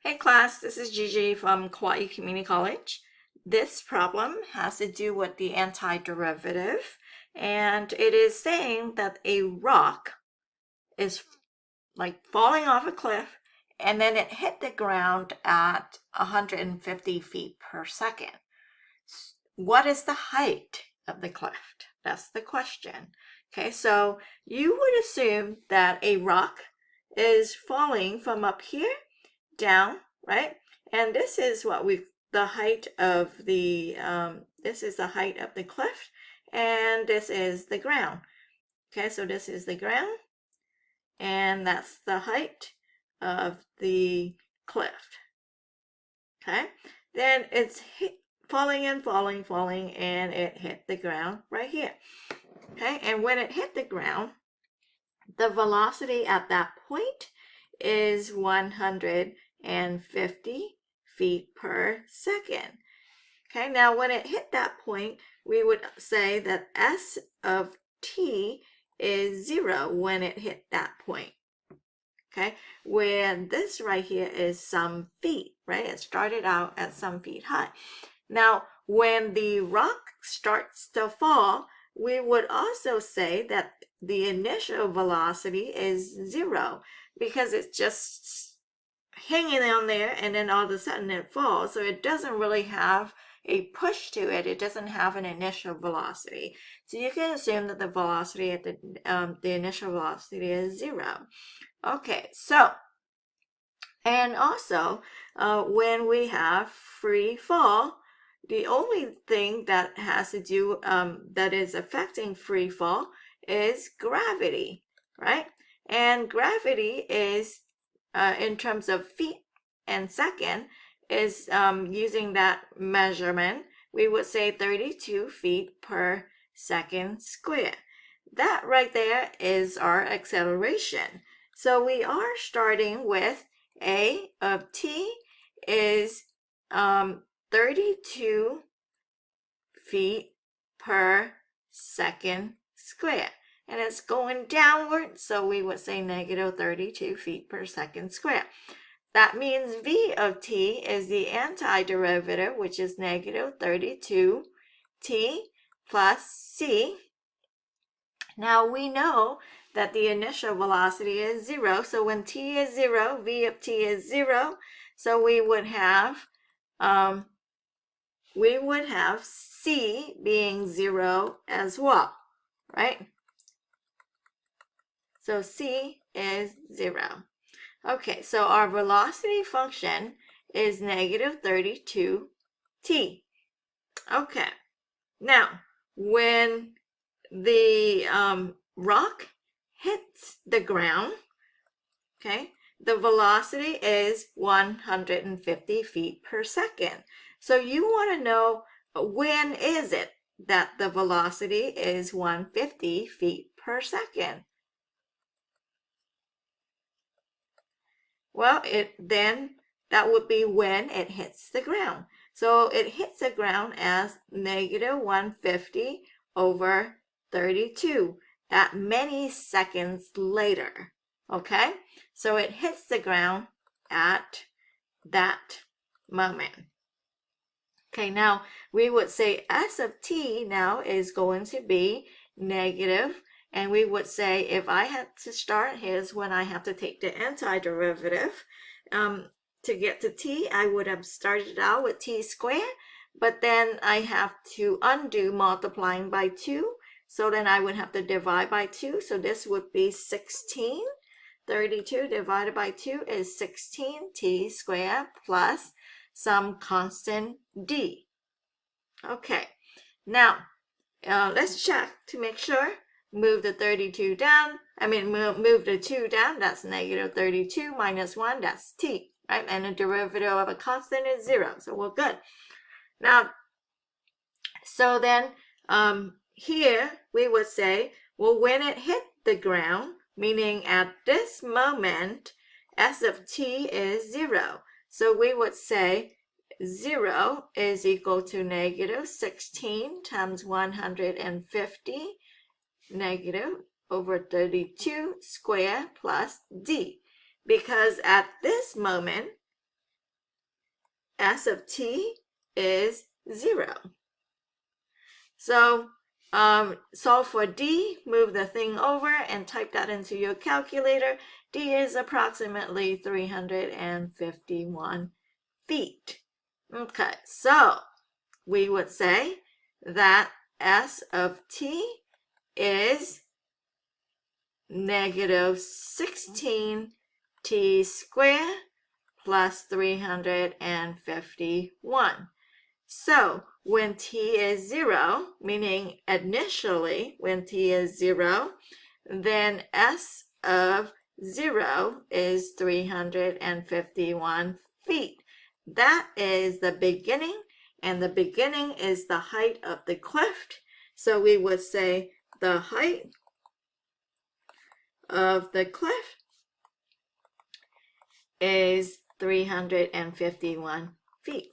Hey class, this is Gigi from Kauai Community College. This problem has to do with the antiderivative, and it is saying that a rock is like falling off a cliff and then it hit the ground at 150 feet per second. What is the height of the cliff? That's the question. Okay, so you would assume that a rock is falling from up here down, right? And this is what the height of the, this is the height of the cliff, and this is the ground. Okay, so this is the ground, and that's the height of the cliff. Okay, then it's falling and falling, and it hit the ground right here. Okay, and when it hit the ground, the velocity at that point is 150 feet per second. Okay, now when it hit that point, we would say that S of t is 0 when it hit that point. Okay, where this right here is some feet, right? It started out at some feet high. Now, when the rock starts to fall, we would also say that the initial velocity is 0 because it's just hanging on there and then all of a sudden it falls. So it doesn't really have a push to it. It doesn't have an initial velocity. So you can assume that the velocity at the initial velocity is 0. Okay, so, and also when we have free fall, the only thing that has to do, that is affecting free fall is gravity, right? And gravity is, in terms of feet and second, is using that measurement, we would say 32 feet per second square. That right there is our acceleration. So we are starting with A of t is 32 feet per second square. And it's going downward, so we would say negative 32 feet per second square. That means v of t is the antiderivative, which is negative 32 t plus c. Now we know that the initial velocity is 0. So when t is 0, v of t is 0. So we would have c being 0 as well, right? So c is 0. Okay, so our velocity function is negative 32t. Okay, now when the rock hits the ground, okay, the velocity is 150 feet per second. So you want to know when is it that the velocity is 150 feet per second? Well, that would be when it hits the ground. So it hits the ground as negative 150 over 32, that many seconds later, okay? So it hits the ground at that moment. Okay, now we would say S of t now is going to be negative, and we would say if I had to start, here's when I have to take the antiderivative. To get to t, I would have started out with t squared, but then I have to undo multiplying by 2, so then I would have to divide by 2, so this would be 16. 32 divided by 2 is 16t squared plus some constant d. Okay, now let's check to make sure. Move the 32 down, move the 2 down, that's negative 32 minus 1, that's t, right? And the derivative of a constant is 0, so we're good. Now, so then here we would say, well, when it hit the ground, meaning at this moment, S of t is 0. So we would say 0 is equal to negative 16 times 150 negative over 32 squared plus d. Because at this moment, S of t is 0. So solve for d, move the thing over and type that into your calculator. D is approximately 351 feet. Okay, so we would say that S of t is negative 16t squared plus 351. So when t is 0, meaning initially when t is 0, then S of 0 is 351 feet. That is the beginning, and the beginning is the height of the cliff. So we would say the height of the cliff is 351 feet.